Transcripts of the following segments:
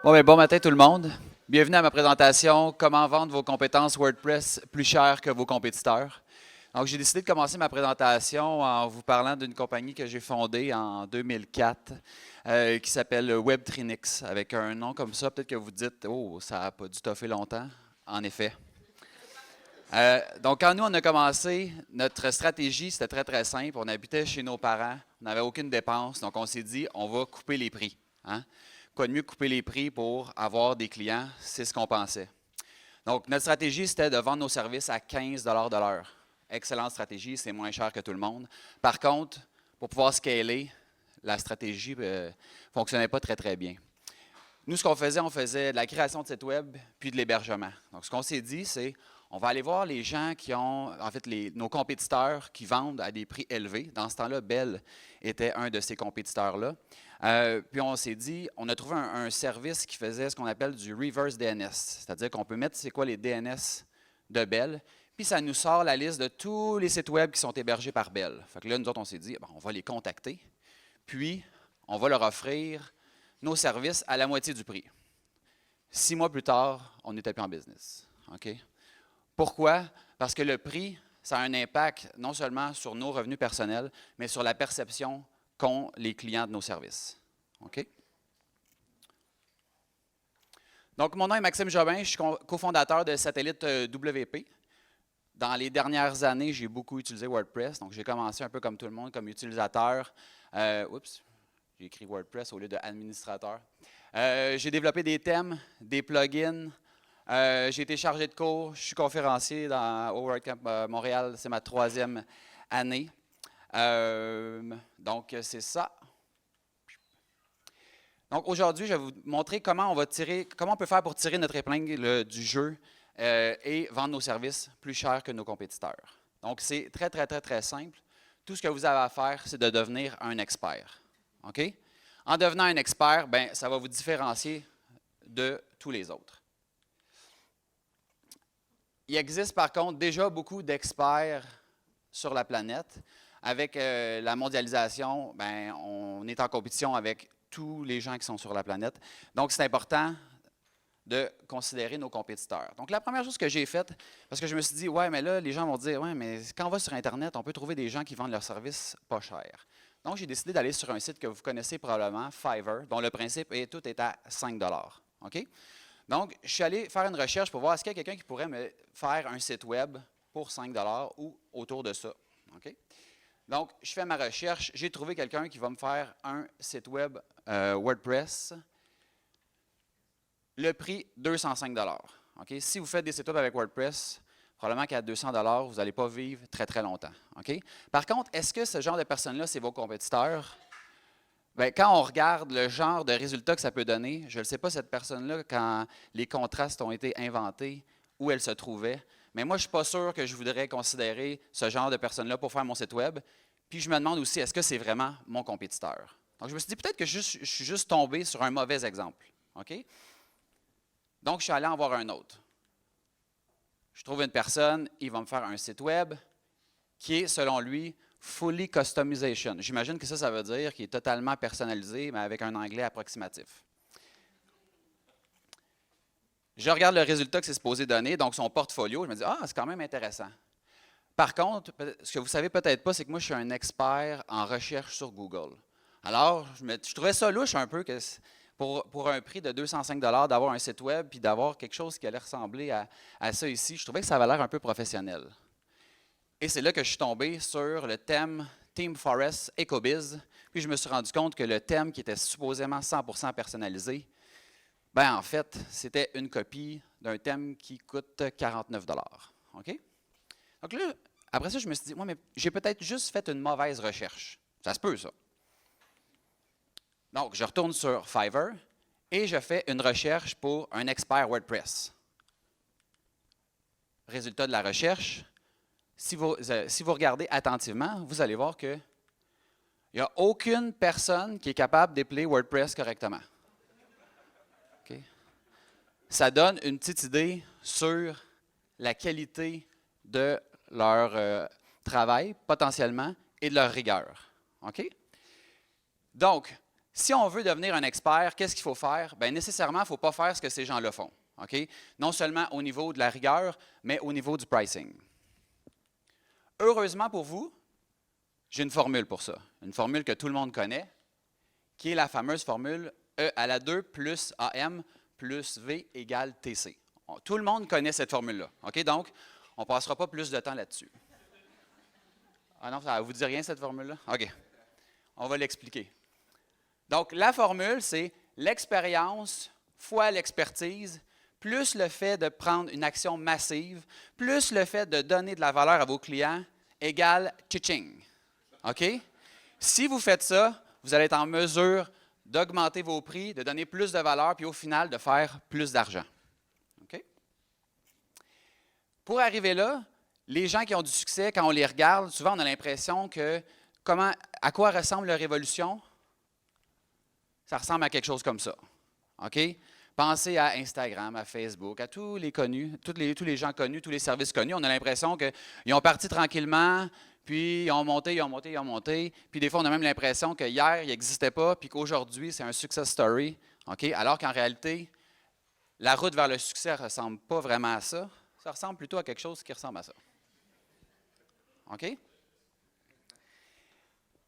Bon matin tout le monde. Bienvenue à ma présentation « Comment vendre vos compétences WordPress plus cher que vos compétiteurs ». Donc, j'ai décidé de commencer ma présentation en vous parlant d'une compagnie que j'ai fondée en 2004 qui s'appelle Webtrinix. Avec un nom comme ça, peut-être que vous dites « Oh, ça n'a pas dû toffer longtemps ». En effet. Donc, quand nous, on a commencé, notre stratégie, c'était très simple. On habitait chez nos parents, on n'avait aucune dépense, donc on s'est dit, on va couper les prix. Hein? Quoi de mieux que couper les prix pour avoir des clients? C'est ce qu'on pensait. Donc, notre stratégie, c'était de vendre nos services à 15 de l'heure. Excellente stratégie, c'est moins cher que tout le monde. Par contre, pour pouvoir scaler, la stratégie ne fonctionnait pas très bien. Nous, ce qu'on faisait, on faisait de la création de sites web puis de l'hébergement. Donc, ce qu'on s'est dit, c'est on va aller voir les gens qui ont, en fait, nos compétiteurs qui vendent à des prix élevés. Dans ce temps-là, Bell était un de ces compétiteurs-là. Puis on s'est dit, on a trouvé un service qui faisait ce qu'on appelle du reverse DNS. C'est-à-dire qu'on peut mettre c'est quoi les DNS de Bell, puis ça nous sort la liste de tous les sites web qui sont hébergés par Bell. Fait que là, nous autres, on s'est dit, bon, on va les contacter, puis on va leur offrir nos services à la moitié du prix. 6 mois plus tard, on n'était plus en business. OK? Pourquoi? Parce que le prix, ça a un impact non seulement sur nos revenus personnels, mais sur la perception qu'ont les clients de nos services. OK? Donc, mon nom est Maxime Jobin, je suis cofondateur de Satellite WP. Dans les dernières années, j'ai beaucoup utilisé WordPress, donc j'ai commencé un peu comme tout le monde, comme utilisateur. Oups, j'ai écrit WordPress au lieu de administrateur. J'ai développé des thèmes, des plugins. J'ai été chargé de cours, je suis conférencier au WordCamp Montréal, c'est ma 3e année. Donc, c'est ça. Donc, aujourd'hui, je vais vous montrer comment on peut faire pour tirer notre épingle du jeu et vendre nos services plus cher que nos compétiteurs. Donc, c'est très simple. Tout ce que vous avez à faire, c'est de devenir un expert. OK? En devenant un expert, ben, ça va vous différencier de tous les autres. Il existe par contre déjà beaucoup d'experts sur la planète. Avec la mondialisation, ben, on est en compétition avec tous les gens qui sont sur la planète. Donc, c'est important de considérer nos compétiteurs. Donc, la première chose que j'ai faite, parce que je me suis dit, ouais, mais là, les gens vont dire, ouais, mais quand on va sur Internet, on peut trouver des gens qui vendent leurs services pas cher. Donc, j'ai décidé d'aller sur un site que vous connaissez probablement, Fiverr, dont le principe est tout est à 5 $. OK? Donc, je suis allé faire une recherche pour voir est-ce qu'il y a quelqu'un qui pourrait me faire un site web pour 5 $ ou autour de ça. OK? Donc, je fais ma recherche. J'ai trouvé quelqu'un qui va me faire un site web WordPress. Le prix, 205 $. OK? Si vous faites des sites web avec WordPress, probablement qu'à 200 $, vous n'allez pas vivre très longtemps. OK? Par contre, est-ce que ce genre de personnes-là, c'est vos compétiteurs? Bien, quand on regarde le genre de résultats que ça peut donner, je ne sais pas cette personne-là, quand les contrastes ont été inventés, où elle se trouvait, mais moi, je ne suis pas sûr que je voudrais considérer ce genre de personne-là pour faire mon site web. Puis je me demande aussi, est-ce que c'est vraiment mon compétiteur? Donc, je me suis dit, peut-être que je suis juste tombé sur un mauvais exemple. OK? Donc, je suis allé en voir un autre. Je trouve une personne, il va me faire un site web qui est, selon lui, fully customization. J'imagine que ça veut dire qu'il est totalement personnalisé, mais avec un anglais approximatif. Je regarde le résultat que c'est supposé donner, donc son portfolio, je me dis, ah, c'est quand même intéressant. Par contre, ce que vous ne savez peut-être pas, c'est que moi, je suis un expert en recherche sur Google. Alors, je trouvais ça louche un peu que pour un prix de 205 $ d'avoir un site web puis d'avoir quelque chose qui allait ressembler à ça ici, je trouvais que ça avait l'air un peu professionnel. Et c'est là que je suis tombé sur le thème Team Forest EcoBiz. Puis je me suis rendu compte que le thème qui était supposément 100% personnalisé, ben en fait, c'était une copie d'un thème qui coûte 49 $. OK? Donc là, après ça, je me suis dit, ouais, mais j'ai peut-être juste fait une mauvaise recherche. Ça se peut, ça. Donc, je retourne sur Fiverr et je fais une recherche pour un expert WordPress. Résultat de la recherche. Si vous regardez attentivement, vous allez voir qu'il n'y a aucune personne qui est capable d'épeler WordPress correctement. Okay? Ça donne une petite idée sur la qualité de leur travail, potentiellement, et de leur rigueur. Okay? Donc, Si on veut devenir un expert, qu'est-ce qu'il faut faire? Bien, nécessairement, il ne faut pas faire ce que ces gens-là font. Okay? Non seulement au niveau de la rigueur, mais au niveau du pricing. Heureusement pour vous, j'ai une formule pour ça. Une formule que tout le monde connaît, qui est la fameuse formule E à la 2 plus AM plus V égale TC. Tout le monde connaît cette formule-là. Okay? Donc, on ne passera pas plus de temps là-dessus. Ah non, ça ne vous dit rien, cette formule-là? OK. On va l'expliquer. Donc, la formule, c'est l'expérience fois l'expertise, plus le fait de prendre une action massive, plus le fait de donner de la valeur à vos clients, égale tching. OK? Si vous faites ça, vous allez être en mesure d'augmenter vos prix, de donner plus de valeur, puis au final, de faire plus d'argent. OK? Pour arriver là, les gens qui ont du succès, quand on les regarde, souvent on a l'impression que à quoi ressemble leur évolution? Ça ressemble à quelque chose comme ça. OK? Pensez à Instagram, à Facebook, à tous les connus, tous les gens connus, tous les services connus. On a l'impression qu'ils ont parti tranquillement, puis ils ont monté. Puis des fois, on a même l'impression que hier, ils n'existaient pas, puis qu'aujourd'hui, c'est un success story. OK? Alors qu'en réalité, la route vers le succès ne ressemble pas vraiment à ça. Ça ressemble plutôt à quelque chose qui ressemble à ça. OK?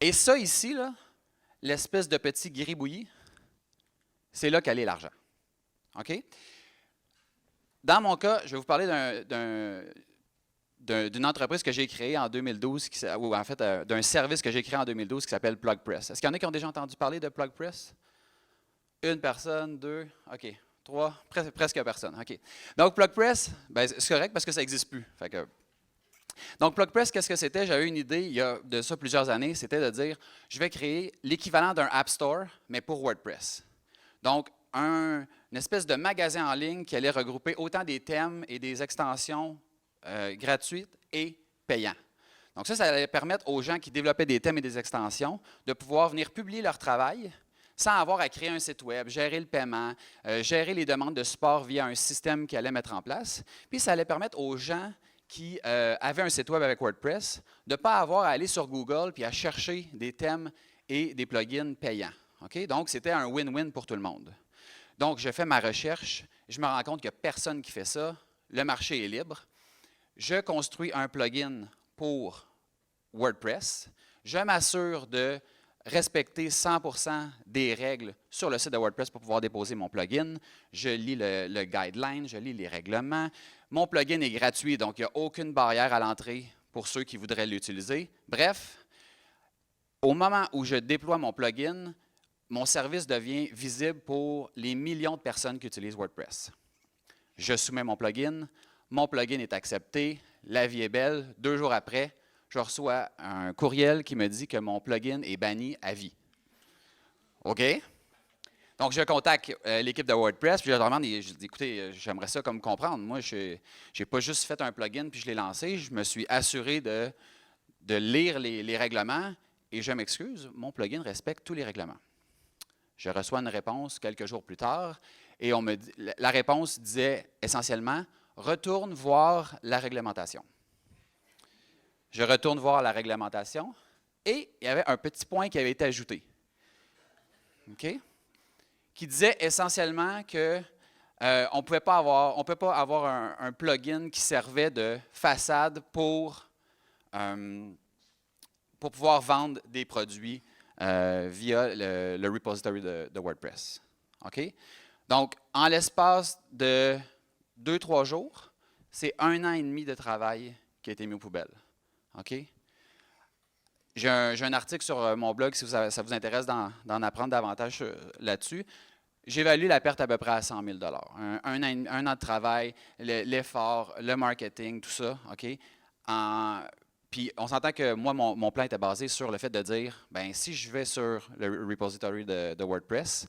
Et ça ici, là, l'espèce de petit gribouillis, c'est là qu'allait l'argent. OK? Dans mon cas, je vais vous parler d'une entreprise que j'ai créée en 2012, ou en fait d'un service que j'ai créé en 2012 qui s'appelle PlugPress. Est-ce qu'il y en a qui ont déjà entendu parler de PlugPress? Une personne, deux, OK, trois, presque personne. OK. Donc PlugPress, ben, c'est correct parce que ça n'existe plus. Donc PlugPress, qu'est-ce que c'était? J'avais une idée il y a de ça plusieurs années, c'était de dire, je vais créer l'équivalent d'un App Store, mais pour WordPress. Donc, une espèce de magasin en ligne qui allait regrouper autant des thèmes et des extensions gratuites et payants. Donc ça allait permettre aux gens qui développaient des thèmes et des extensions de pouvoir venir publier leur travail sans avoir à créer un site web, gérer le paiement, gérer les demandes de support via un système qu'ils allaient mettre en place. Puis ça allait permettre aux gens qui avaient un site web avec WordPress de ne pas avoir à aller sur Google puis à chercher des thèmes et des plugins payants. Okay? Donc, c'était un win-win pour tout le monde. Donc, je fais ma recherche, je me rends compte qu'il n'y a personne qui fait ça, le marché est libre. Je construis un plugin pour WordPress. Je m'assure de respecter 100% des règles sur le site de WordPress pour pouvoir déposer mon plugin. Je lis le guideline, je lis les règlements. Mon plugin est gratuit, donc il n'y a aucune barrière à l'entrée pour ceux qui voudraient l'utiliser. Bref, au moment où je déploie mon plugin, mon service devient visible pour les millions de personnes qui utilisent WordPress. Je soumets mon plugin est accepté, la vie est belle. 2 jours après, je reçois un courriel qui me dit que mon plugin est banni à vie. OK? Donc, je contacte l'équipe de WordPress, puis je leur demande, je dis, écoutez, j'aimerais ça comme comprendre. Moi, je n'ai pas juste fait un plugin puis je l'ai lancé, je me suis assuré de lire les règlements et je m'excuse, mon plugin respecte tous les règlements. Je reçois une réponse quelques jours plus tard et la réponse disait essentiellement « Retourne voir la réglementation ». Je retourne voir la réglementation et il y avait un petit point qui avait été ajouté, okay, qui disait essentiellement que on ne peut pas avoir un plugin qui servait de façade pour pouvoir vendre des produits via le repository de WordPress. OK? Donc, en l'espace de 2-3 jours, c'est 1 an et demi de travail qui a été mis aux poubelles. OK? J'ai un article sur mon blog si ça vous intéresse d'en apprendre davantage là-dessus. J'évalue la perte à peu près à 100 000 un an de travail, l'effort, le marketing, tout ça. OK? Puis on s'entend que moi, mon plan était basé sur le fait de dire, ben si je vais sur le repository de WordPress,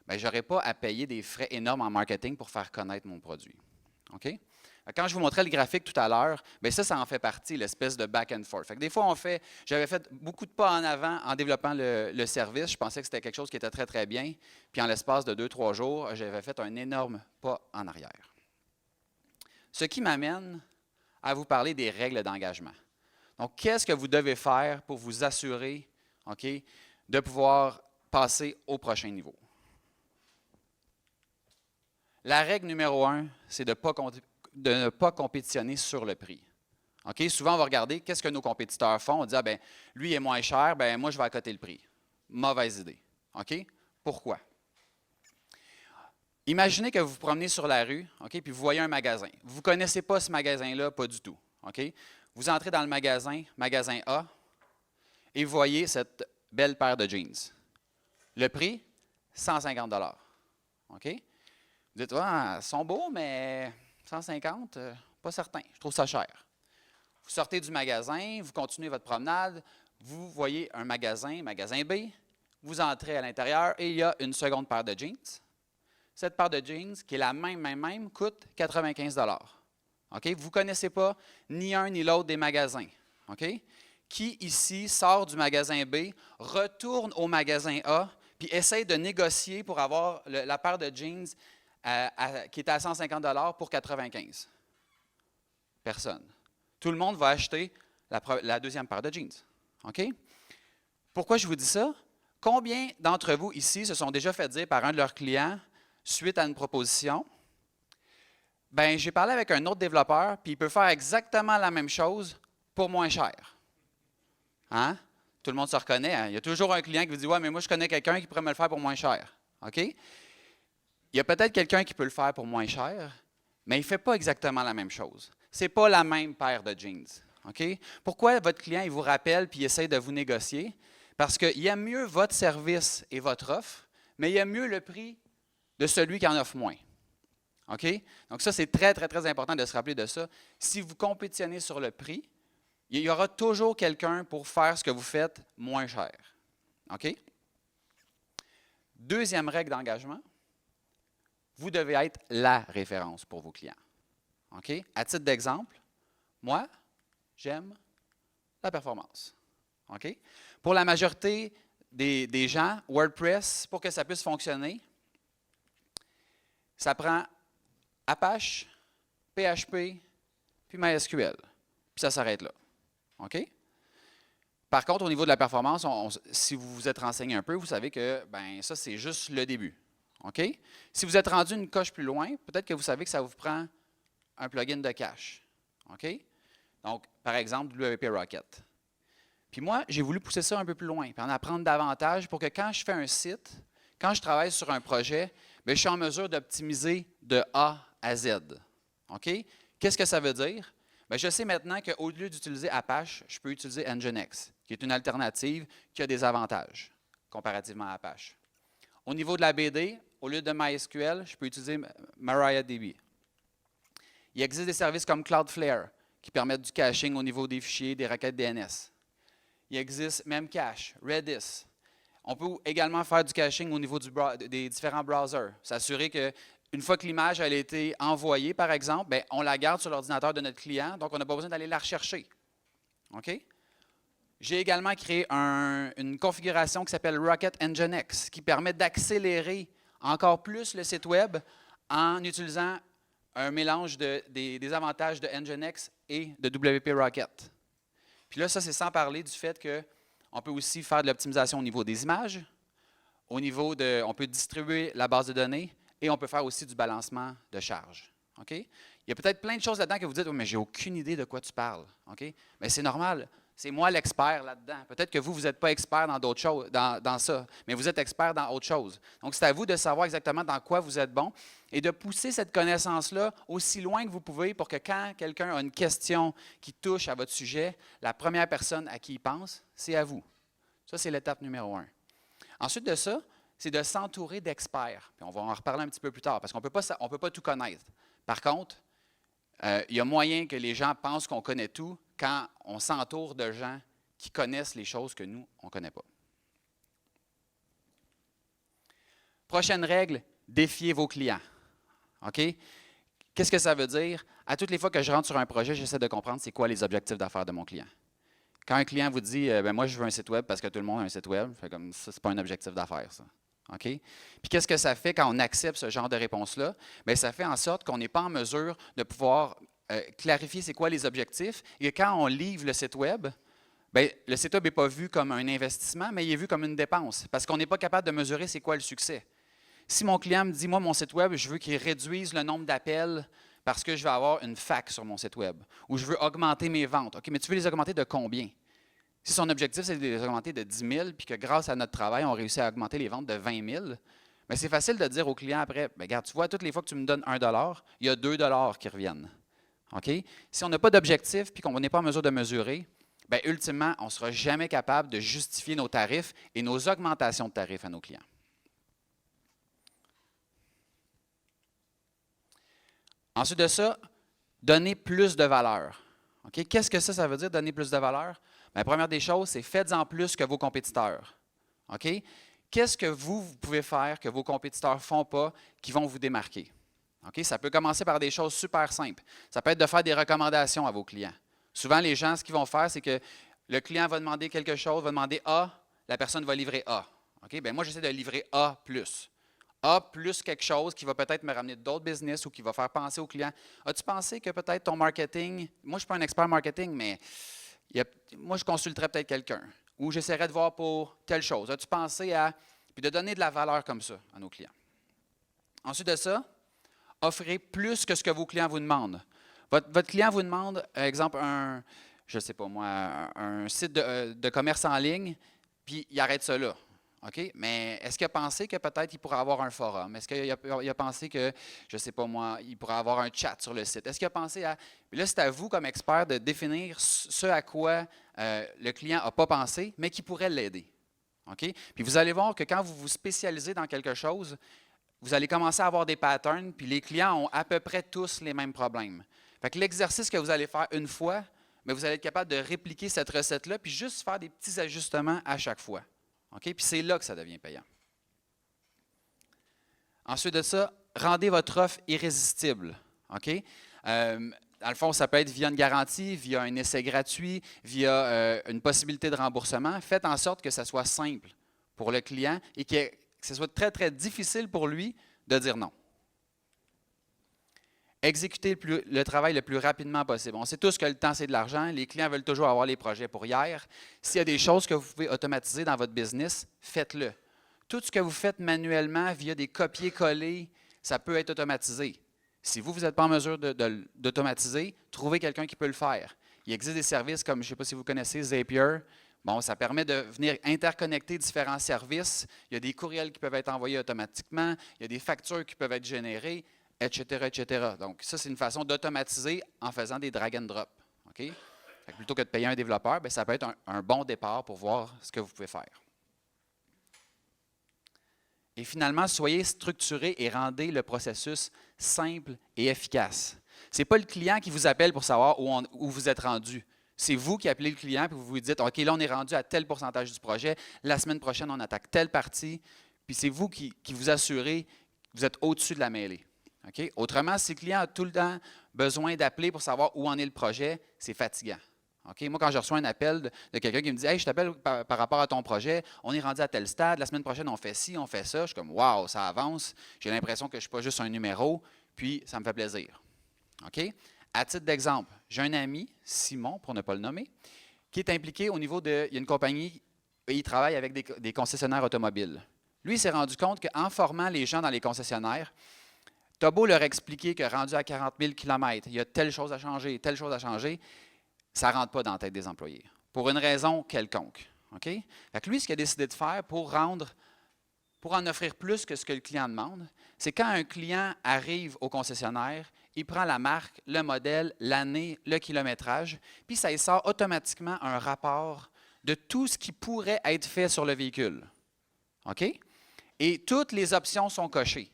ben je n'aurai pas à payer des frais énormes en marketing pour faire connaître mon produit. OK? Quand je vous montrais le graphique tout à l'heure, bien ça en fait partie, l'espèce de back and forth. Fait que des fois, j'avais fait beaucoup de pas en avant en développant le service. Je pensais que c'était quelque chose qui était très, très bien. Puis en l'espace de 2-3 jours, j'avais fait un énorme pas en arrière. Ce qui m'amène à vous parler des règles d'engagement. Donc, qu'est-ce que vous devez faire pour vous assurer, OK, de pouvoir passer au prochain niveau. La règle numéro 1, c'est de ne pas compétitionner sur le prix. Okay? Souvent, on va regarder qu'est-ce que nos compétiteurs font. On dit, ah, ben, lui est moins cher, ben, moi, je vais accoter le prix. Mauvaise idée. Okay? Pourquoi? Imaginez que vous vous promenez sur la rue, okay, puis vous voyez un magasin. Vous ne connaissez pas ce magasin-là, pas du tout. Okay? Vous entrez dans le magasin A, et vous voyez cette belle paire de jeans. Le prix, 150 $. Okay? Vous dites, ah, ils sont beaux, mais 150, pas certain, je trouve ça cher. Vous sortez du magasin, vous continuez votre promenade, vous voyez un magasin B, vous entrez à l'intérieur et il y a une seconde paire de jeans. Cette paire de jeans, qui est la même, coûte 95 $. Okay? Vous ne connaissez pas ni un ni l'autre des magasins. Okay? Qui ici sort du magasin B, retourne au magasin A, puis essaye de négocier pour avoir la paire de jeans qui était à 150 $ pour 95 $? Personne. Tout le monde va acheter la deuxième paire de jeans. Okay? Pourquoi je vous dis ça? Combien d'entre vous ici se sont déjà fait dire par un de leurs clients, suite à une proposition, ben j'ai parlé avec un autre développeur, puis il peut faire exactement la même chose pour moins cher. Hein? Tout le monde se reconnaît. Hein? Il y a toujours un client qui vous dit, ouais, mais moi je connais quelqu'un qui pourrait me le faire pour moins cher. OK? Il y a peut-être quelqu'un qui peut le faire pour moins cher, mais il ne fait pas exactement la même chose. Ce n'est pas la même paire de jeans. Okay? Pourquoi votre client il vous rappelle et essaie de vous négocier? Parce qu'il aime mieux votre service et votre offre, mais il aime mieux le prix de celui qui en offre moins. Okay? Donc ça, c'est très, très, très important de se rappeler de ça. Si vous compétitionnez sur le prix, il y aura toujours quelqu'un pour faire ce que vous faites moins cher. Okay? Deuxième règle d'engagement, vous devez être la référence pour vos clients. Okay? À titre d'exemple, moi, j'aime la performance. Okay? Pour la majorité des gens, WordPress, pour que ça puisse fonctionner, ça prend Apache, PHP, puis MySQL. Puis ça s'arrête là. Okay? Par contre, au niveau de la performance, si vous vous êtes renseigné un peu, vous savez que ça, c'est juste le début. Okay? Si vous êtes rendu une coche plus loin, peut-être que vous savez que ça vous prend un plugin de cache. Okay? Donc, par exemple, WP Rocket. Puis moi, j'ai voulu pousser ça un peu plus loin, puis en apprendre davantage pour que quand je fais un site, quand je travaille sur un projet, bien, je suis en mesure d'optimiser de A à Z. Okay? Qu'est-ce que ça veut dire? Bien, je sais maintenant qu'au lieu d'utiliser Apache, je peux utiliser Nginx, qui est une alternative qui a des avantages comparativement à Apache. Au niveau de la BD, au lieu de MySQL, je peux utiliser MariaDB. Il existe des services comme Cloudflare qui permettent du caching au niveau des fichiers, des requêtes DNS. Il existe Memcache, Redis. On peut également faire du caching au niveau des différents browsers. S'assurer qu'une fois que l'image a été envoyée, par exemple, bien, on la garde sur l'ordinateur de notre client, donc on n'a pas besoin d'aller la rechercher. Okay? J'ai également créé une configuration qui s'appelle Rocket Nginx, qui permet d'accélérer encore plus le site web en utilisant un mélange des avantages de Nginx et de WP Rocket. Puis là, ça, c'est sans parler du fait qu'on peut aussi faire de l'optimisation au niveau des images, on peut distribuer la base de données et on peut faire aussi du balancement de charge. Okay? Il y a peut-être plein de choses là-dedans que vous dites, oh, mais j'ai aucune idée de quoi tu parles. Okay? Mais c'est normal. C'est moi l'expert là-dedans. Peut-être que vous n'êtes pas expert dans d'autres choses, dans ça, mais vous êtes expert dans autre chose. Donc, c'est à vous de savoir exactement dans quoi vous êtes bon et de pousser cette connaissance-là aussi loin que vous pouvez pour que quand quelqu'un a une question qui touche à votre sujet, la première personne à qui il pense, c'est à vous. Ça, c'est l'étape numéro 1. Ensuite de ça, c'est de s'entourer d'experts. Puis on va en reparler un petit peu plus tard parce qu'on ne peut pas tout connaître. Par contre, il y a moyen que les gens pensent qu'on connaît tout quand on s'entoure de gens qui connaissent les choses que nous, on ne connaît pas. Prochaine règle, défiez vos clients. OK? Qu'est-ce que ça veut dire? À toutes les fois que je rentre sur un projet, j'essaie de comprendre c'est quoi les objectifs d'affaires de mon client. Quand un client vous dit moi, je veux un site web parce que tout le monde a un site web, fait comme ça, ce n'est pas un objectif d'affaires, ça. OK? Puis qu'est-ce que ça fait quand on accepte ce genre de réponse-là? Bien, ça fait en sorte qu'on n'est pas en mesure de pouvoir clarifier c'est quoi les objectifs et que quand on livre le site web, Bien, le site web n'est pas vu comme un investissement, mais il est vu comme une dépense, parce qu'on n'est pas capable de mesurer c'est quoi le succès. Si mon client me dit, moi, mon site web, je veux qu'il réduise le nombre d'appels parce que je vais avoir une fac sur mon site web, ou je veux augmenter mes ventes. OK, mais tu veux les augmenter de combien? Si son objectif, c'est de les augmenter de 10 000, puis que grâce à notre travail, on réussit à augmenter les ventes de 20 000, bien, c'est facile de dire au client après, bien, regarde, tu vois, toutes les fois que tu me donnes 1 $, il y a 2 $ qui reviennent. OK? Si on n'a pas d'objectif puis qu'on n'est pas en mesure de mesurer, bien, ultimement, on ne sera jamais capable de justifier nos tarifs et nos augmentations de tarifs à nos clients. Ensuite de ça, donner plus de valeur. Okay? Qu'est-ce que ça veut dire, donner plus de valeur? Bien, la première des choses, c'est faites-en plus que vos compétiteurs. Okay? Qu'est-ce que vous pouvez faire que vos compétiteurs ne font pas qui vont vous démarquer? Okay? Ça peut commencer par des choses super simples. Ça peut être de faire des recommandations à vos clients. Souvent, les gens, ce qu'ils vont faire, c'est que le client va demander quelque chose, va demander A, la personne va livrer A. Okay? Bien, moi, j'essaie de livrer A+. A plus quelque chose qui va peut-être me ramener d'autres business ou qui va faire penser au client. As-tu pensé que peut-être ton marketing, moi je ne suis pas un expert marketing, mais moi je consulterais peut-être quelqu'un ou j'essaierais de voir pour telle chose. As-tu pensé à, puis de donner de la valeur comme ça à nos clients. Ensuite de ça, offrez plus que ce que vos clients vous demandent. Votre client vous demande, exemple, je ne sais pas moi, un site de commerce en ligne, puis il arrête ça là. OK? Mais est-ce qu'il a pensé que peut-être il pourrait avoir un forum? Est-ce qu'il a pensé que, je ne sais pas moi, il pourrait avoir un chat sur le site? Est-ce qu'il a pensé à... Puis là, c'est à vous comme expert de définir ce à quoi le client n'a pas pensé, mais qui pourrait l'aider. OK? Puis vous allez voir que quand vous vous spécialisez dans quelque chose, vous allez commencer à avoir des patterns, puis les clients ont à peu près tous les mêmes problèmes. Fait que l'exercice que vous allez faire une fois, mais vous allez être capable de répliquer cette recette-là, puis juste faire des petits ajustements à chaque fois. Okay? Puis c'est là que ça devient payant. Ensuite de ça, rendez votre offre irrésistible. Okay? Dans le fond, ça peut être via une garantie, via un essai gratuit, via une possibilité de remboursement. Faites en sorte que ça soit simple pour le client et que ce soit très, très difficile pour lui de dire non. Exécutez le travail le plus rapidement possible. On sait tous que le temps, c'est de l'argent. Les clients veulent toujours avoir les projets pour hier. S'il y a des choses que vous pouvez automatiser dans votre business, faites-le. Tout ce que vous faites manuellement via des copier-coller, ça peut être automatisé. Si vous n'êtes pas en mesure d'automatiser, trouvez quelqu'un qui peut le faire. Il existe des services comme, je ne sais pas si vous connaissez, Zapier. Bon, ça permet de venir interconnecter différents services. Il y a des courriels qui peuvent être envoyés automatiquement. Il y a des factures qui peuvent être générées, etc., etc. Donc, ça, c'est une façon d'automatiser en faisant des drag and drop. Okay? Plutôt que de payer un développeur, bien, ça peut être un bon départ pour voir ce que vous pouvez faire. Et finalement, soyez structuré et rendez le processus simple et efficace. Ce n'est pas le client qui vous appelle pour savoir où vous êtes rendu. C'est vous qui appelez le client et vous vous dites, OK, là, on est rendu à tel pourcentage du projet. La semaine prochaine, on attaque telle partie. Puis c'est vous qui vous assurez que vous êtes au-dessus de la mêlée. Okay? Autrement, si le client a tout le temps besoin d'appeler pour savoir où en est le projet, c'est fatigant. Okay? Moi, quand je reçois un appel de quelqu'un qui me dit « Hey, je t'appelle par rapport à ton projet, on est rendu à tel stade, la semaine prochaine, on fait ci, on fait ça. » Je suis comme « Wow, ça avance. » J'ai l'impression que je ne suis pas juste un numéro, puis ça me fait plaisir. Okay? À titre d'exemple, j'ai un ami, Simon, pour ne pas le nommer, qui est impliqué au niveau de... Il y a une compagnie, et il travaille avec des concessionnaires automobiles. Lui, il s'est rendu compte qu'en formant les gens dans les concessionnaires, tu as beau leur expliquer que rendu à 40 000 km, il y a telle chose à changer, ça ne rentre pas dans la tête des employés, pour une raison quelconque. Okay? Fait que lui, ce qu'il a décidé de faire pour en offrir plus que ce que le client demande, c'est quand un client arrive au concessionnaire, il prend la marque, le modèle, l'année, le kilométrage, puis ça lui sort automatiquement un rapport de tout ce qui pourrait être fait sur le véhicule. OK? Et toutes les options sont cochées.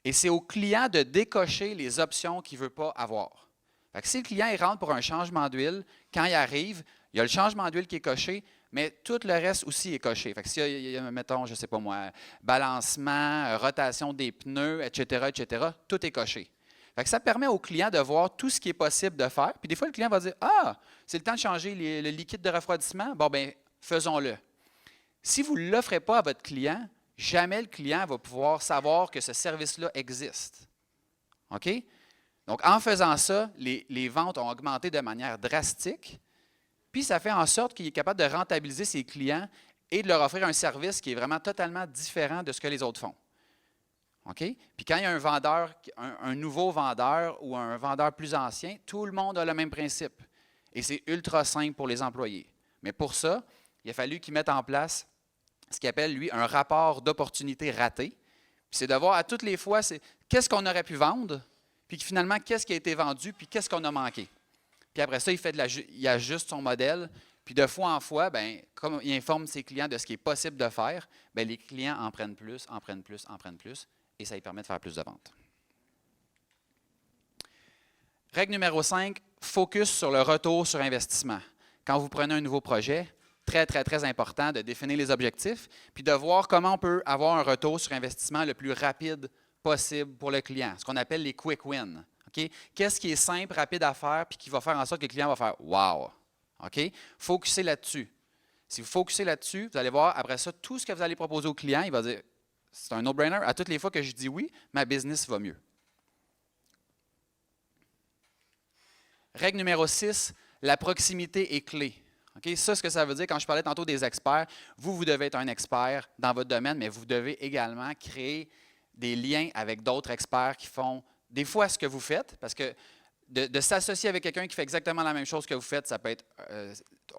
Et c'est au client de décocher les options qu'il ne veut pas avoir. Fait que si le client il rentre pour un changement d'huile, quand il arrive, il y a le changement d'huile qui est coché, mais tout le reste aussi est coché. Fait que s'il y a, mettons, je ne sais pas moi, balancement, rotation des pneus, etc., tout est coché. Fait que ça permet au client de voir tout ce qui est possible de faire. Puis des fois, le client va dire « Ah, c'est le temps de changer le liquide de refroidissement. Bon, bien, faisons-le. » Si vous ne l'offrez pas à votre client, jamais le client va pouvoir savoir que ce service-là existe. OK? Donc, en faisant ça, les ventes ont augmenté de manière drastique. Puis ça fait en sorte qu'il est capable de rentabiliser ses clients et de leur offrir un service qui est vraiment totalement différent de ce que les autres font. OK? Puis quand il y a un vendeur, un nouveau vendeur ou un vendeur plus ancien, tout le monde a le même principe. Et c'est ultra simple pour les employés. Mais pour ça, il a fallu qu'ils mettent en place ce qu'il appelle, lui, un rapport d'opportunité raté. Puis c'est de voir à toutes les fois, qu'est-ce qu'on aurait pu vendre, puis finalement, qu'est-ce qui a été vendu, puis qu'est-ce qu'on a manqué. Puis après ça, il ajuste son modèle. Puis de fois en fois, bien, comme il informe ses clients de ce qui est possible de faire, bien, les clients en prennent plus, en prennent plus, en prennent plus, et ça lui permet de faire plus de ventes. Règle numéro 5, focus sur le retour sur investissement. Quand vous prenez un nouveau projet, très, très, très important de définir les objectifs, puis de voir comment on peut avoir un retour sur investissement le plus rapide possible pour le client, ce qu'on appelle les quick wins. Okay? Qu'est-ce qui est simple, rapide à faire, puis qui va faire en sorte que le client va faire « wow ». Okay? Focussez là-dessus. Si vous focussez là-dessus, vous allez voir, après ça, tout ce que vous allez proposer au client, il va dire « c'est un no-brainer, à toutes les fois que je dis oui, ma business va mieux ». Règle numéro 6, la proximité est clé. Okay? Ça, ce que ça veut dire, quand je parlais tantôt des experts, vous devez être un expert dans votre domaine, mais vous devez également créer des liens avec d'autres experts qui font des fois ce que vous faites, parce que de s'associer avec quelqu'un qui fait exactement la même chose que vous faites, ça peut être,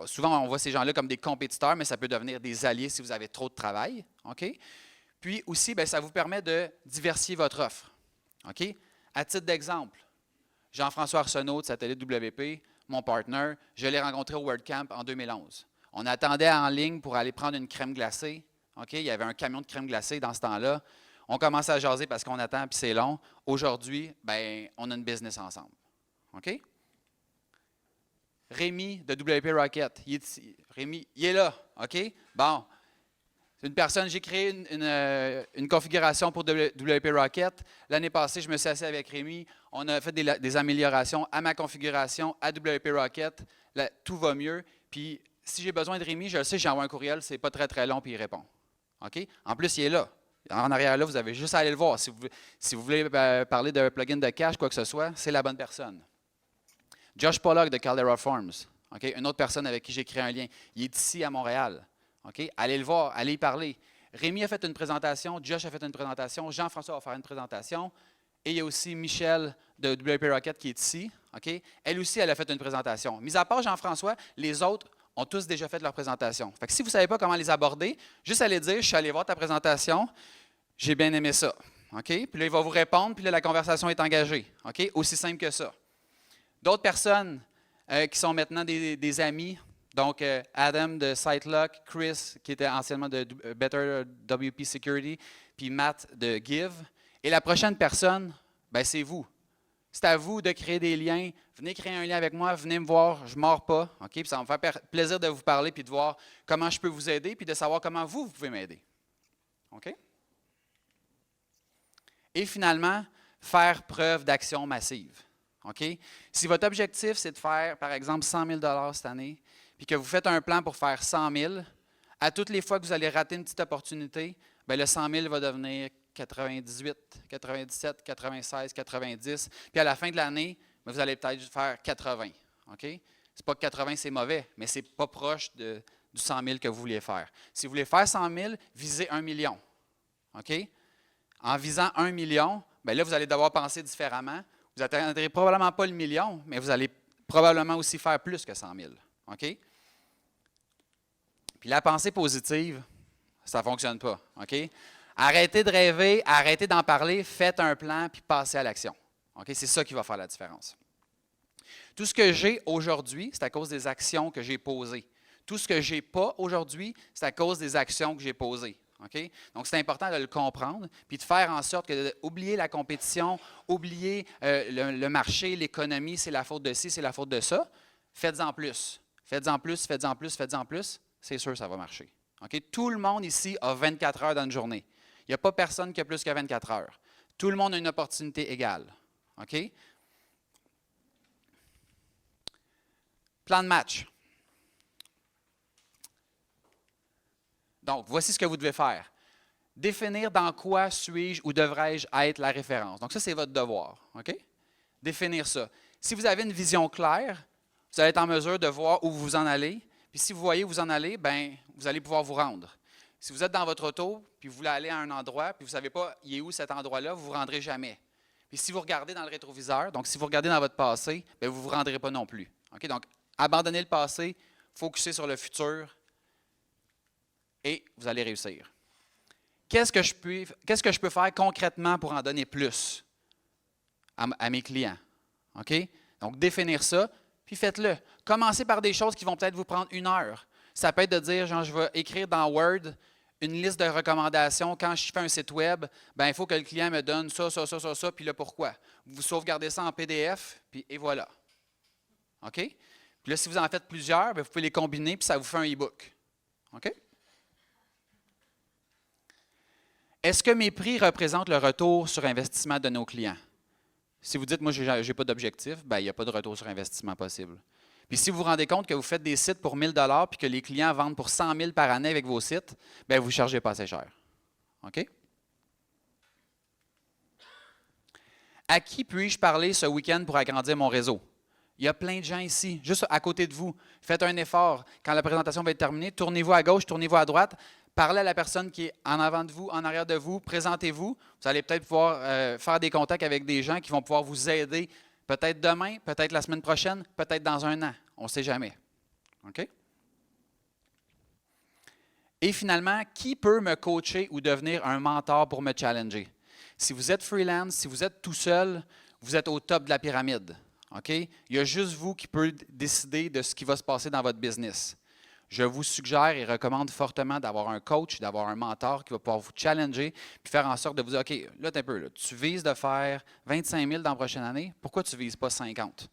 souvent on voit ces gens-là comme des compétiteurs, mais ça peut devenir des alliés si vous avez trop de travail. Okay? Puis aussi, bien, ça vous permet de diversifier votre offre. Okay? À titre d'exemple, Jean-François Arsenault de Satellite WP, mon partner, je l'ai rencontré au WordCamp en 2011. On attendait en ligne pour aller prendre une crème glacée. Okay? Il y avait un camion de crème glacée dans ce temps-là. On commence à jaser parce qu'on attend puis c'est long. Aujourd'hui, ben, on a une business ensemble. OK? Rémi de WP Rocket, Rémi, il est là. OK? Bon. C'est une personne, j'ai créé une configuration pour WP Rocket. L'année passée, je me suis assis avec Rémi. On a fait des améliorations à ma configuration, à WP Rocket. Là, tout va mieux. Puis, si j'ai besoin de Rémi, je le sais, j'envoie un courriel, c'est pas très, très long, puis il répond. OK? En plus, il est là. En arrière, là, vous avez juste à aller le voir. Si vous voulez parler de plugin de cache, quoi que ce soit, c'est la bonne personne. Josh Pollock de Caldera Farms, okay? Une autre personne avec qui j'ai créé un lien. Il est ici à Montréal. Okay? Allez le voir, allez y parler. Rémi a fait une présentation, Josh a fait une présentation, Jean-François va faire une présentation. Et il y a aussi Michel de WP Rocket qui est ici. Okay? Elle aussi, elle a fait une présentation. Mis à part Jean-François, les autres ont tous déjà fait leur présentation. Fait que si vous ne savez pas comment les aborder, juste allez dire, je suis allé voir ta présentation, j'ai bien aimé ça. Okay? Puis là, il va vous répondre, puis là, la conversation est engagée. Okay? Aussi simple que ça. D'autres personnes qui sont maintenant des amis, donc Adam de SiteLock, Chris qui était anciennement de Better WP Security, puis Matt de Give. Et la prochaine personne, ben, c'est vous. C'est à vous de créer des liens. Venez créer un lien avec moi, venez me voir, je ne mords pas. Okay? Puis ça va me faire plaisir de vous parler puis de voir comment je peux vous aider puis de savoir comment vous pouvez m'aider. OK? Et finalement, faire preuve d'action massive. Okay? Si votre objectif, c'est de faire, par exemple, 100 000 cette année, puis que vous faites un plan pour faire 100 000, à toutes les fois que vous allez rater une petite opportunité, bien, le 100 000 va devenir 98, 97, 96, 90. Puis à la fin de l'année, vous allez peut-être faire 80. Okay? C'est pas que 80, c'est mauvais, mais ce n'est pas proche du 100 000 que vous vouliez faire. Si vous voulez faire 100 000, visez 1 million. Okay? En visant 1 million, bien là, vous allez devoir penser différemment. Vous n'atteindrez probablement pas le million, mais vous allez probablement aussi faire plus que 100 000. OK? Puis la pensée positive, ça ne fonctionne pas. OK? Arrêtez de rêver, arrêtez d'en parler, faites un plan, puis passez à l'action. OK? C'est ça qui va faire la différence. Tout ce que j'ai aujourd'hui, c'est à cause des actions que j'ai posées. Tout ce que je n'ai pas aujourd'hui, c'est à cause des actions que j'ai posées. Okay? Donc, c'est important de le comprendre, puis de faire en sorte que oublier la compétition, oublier le marché, l'économie, c'est la faute de ci, c'est la faute de ça. Faites-en plus. Faites-en plus, faites-en plus, faites-en plus. C'est sûr que ça va marcher. Okay? Tout le monde ici a 24 heures dans une journée. Il n'y a pas personne qui a plus que 24 heures. Tout le monde a une opportunité égale. Okay? Plan de match. Donc, voici ce que vous devez faire. Définir dans quoi suis-je ou devrais-je être la référence. Donc, ça, c'est votre devoir. OK? Définir ça. Si vous avez une vision claire, Vous allez être en mesure de voir où vous en allez. Puis si vous voyez où vous en allez, ben, vous allez pouvoir vous rendre. Si vous êtes dans votre auto, puis vous voulez aller à un endroit, puis vous ne savez pas il est où cet endroit-là, vous ne vous rendrez jamais. Puis si vous regardez dans le rétroviseur, donc si vous regardez dans votre passé, bien, vous ne vous rendrez pas non plus. Okay? Donc, abandonnez le passé, focussez sur le futur et vous allez réussir. Qu'est-ce que je peux faire concrètement pour en donner plus à mes clients? Okay? Donc, définir ça, puis faites-le. Commencez par des choses qui vont peut-être vous prendre 1 heure. Ça peut être de dire, genre, je vais écrire dans Word une liste de recommandations. Quand je fais un site web, ben, il faut que le client me donne ça, ça, ça, ça, ça, puis le pourquoi. Vous sauvegardez ça en PDF, puis et voilà. OK? Puis là, si vous en faites plusieurs, bien, vous pouvez les combiner, puis ça vous fait un e-book. OK? Est-ce que mes prix représentent le retour sur investissement de nos clients? Si vous dites, moi, je n'ai pas d'objectif, bien, il n'y a pas de retour sur investissement possible. Puis si vous vous rendez compte que vous faites des sites pour 1 000 $ puis que les clients vendent pour 100 000 par année avec vos sites, bien, vous ne chargez pas assez cher. OK? À qui puis-je parler ce week-end pour agrandir mon réseau? Il y a plein de gens ici, juste à côté de vous. Faites un effort. Quand la présentation va être terminée, tournez-vous à gauche, tournez-vous à droite. Parlez à la personne qui est en avant de vous, en arrière de vous. Présentez-vous. Vous allez peut-être pouvoir faire des contacts avec des gens qui vont pouvoir vous aider. Peut-être demain, peut-être la semaine prochaine, peut-être dans 1 an. On ne sait jamais. OK? Et finalement, qui peut me coacher ou devenir un mentor pour me challenger? Si vous êtes freelance, si vous êtes tout seul, vous êtes au top de la pyramide. OK? Il y a juste vous qui pouvez décider de ce qui va se passer dans votre business. Je vous suggère et recommande fortement d'avoir un coach, d'avoir un mentor qui va pouvoir vous challenger puis faire en sorte de vous dire, OK, là, t'es un peu, là, tu vises de faire 25 000 dans la prochaine année, pourquoi tu ne vises pas 50?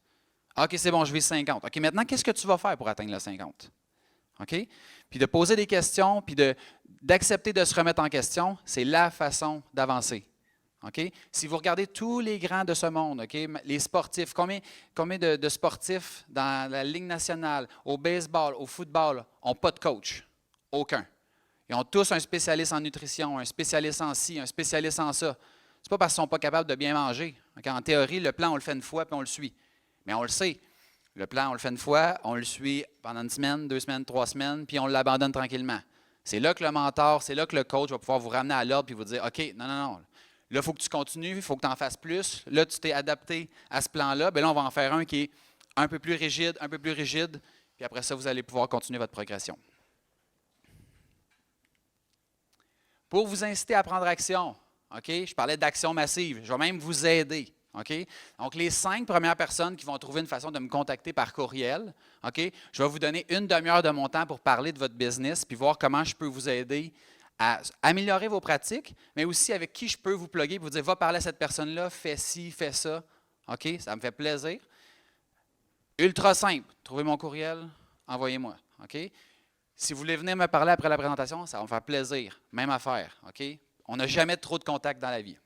OK, c'est bon, je vise 50. OK, maintenant, qu'est-ce que tu vas faire pour atteindre le 50? OK? Puis de poser des questions, puis d'accepter de se remettre en question, c'est la façon d'avancer. Okay? Si vous regardez tous les grands de ce monde, okay? Les sportifs, combien de sportifs dans la Ligue nationale, au baseball, au football, n'ont pas de coach? Aucun. Ils ont tous un spécialiste en nutrition, un spécialiste en ci, un spécialiste en ça. Ce n'est pas parce qu'ils ne sont pas capables de bien manger. Okay? En théorie, le plan, on le fait 1 fois, puis on le suit. Mais on le sait. Le plan, on le fait 1 fois, on le suit pendant 1 semaine, 2 semaines, 3 semaines, puis on l'abandonne tranquillement. C'est là que le mentor, c'est là que le coach va pouvoir vous ramener à l'ordre et vous dire, OK, non. Là, il faut que tu continues, il faut que tu en fasses plus. Là, tu t'es adapté à ce plan-là. Bien là, on va en faire un qui est un peu plus rigide, puis après ça, vous allez pouvoir continuer votre progression. Pour vous inciter à prendre action, OK? Je parlais d'action massive. Je vais même vous aider. OK? Donc, les 5 premières personnes qui vont trouver une façon de me contacter par courriel, OK? Je vais vous donner 1 demi-heure de mon temps pour parler de votre business puis voir comment je peux vous aider à améliorer vos pratiques, mais aussi avec qui je peux vous plugger et vous dire, va parler à cette personne-là, fais ci, fais ça. OK? Ça me fait plaisir. Ultra simple. Trouvez mon courriel, envoyez-moi. OK? Si vous voulez venir me parler après la présentation, ça va me faire plaisir. Même affaire. OK? On n'a jamais trop de contacts dans la vie.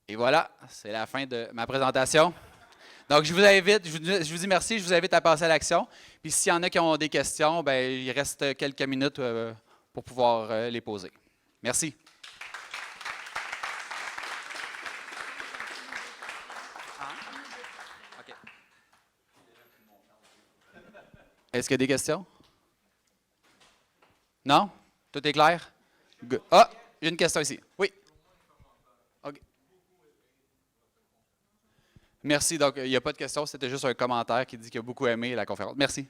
Et voilà, c'est la fin de ma présentation. Donc, je vous invite, je vous dis merci, je vous invite à passer à l'action. Puis, s'il y en a qui ont des questions, bien, il reste quelques minutes pour pouvoir les poser. Merci. Okay. Est-ce qu'il y a des questions? Non? Tout est clair? Good. Ah, il y a une question ici. Oui. OK. Merci. Donc, il n'y a pas de question. C'était juste un commentaire qui dit qu'il a beaucoup aimé la conférence. Merci.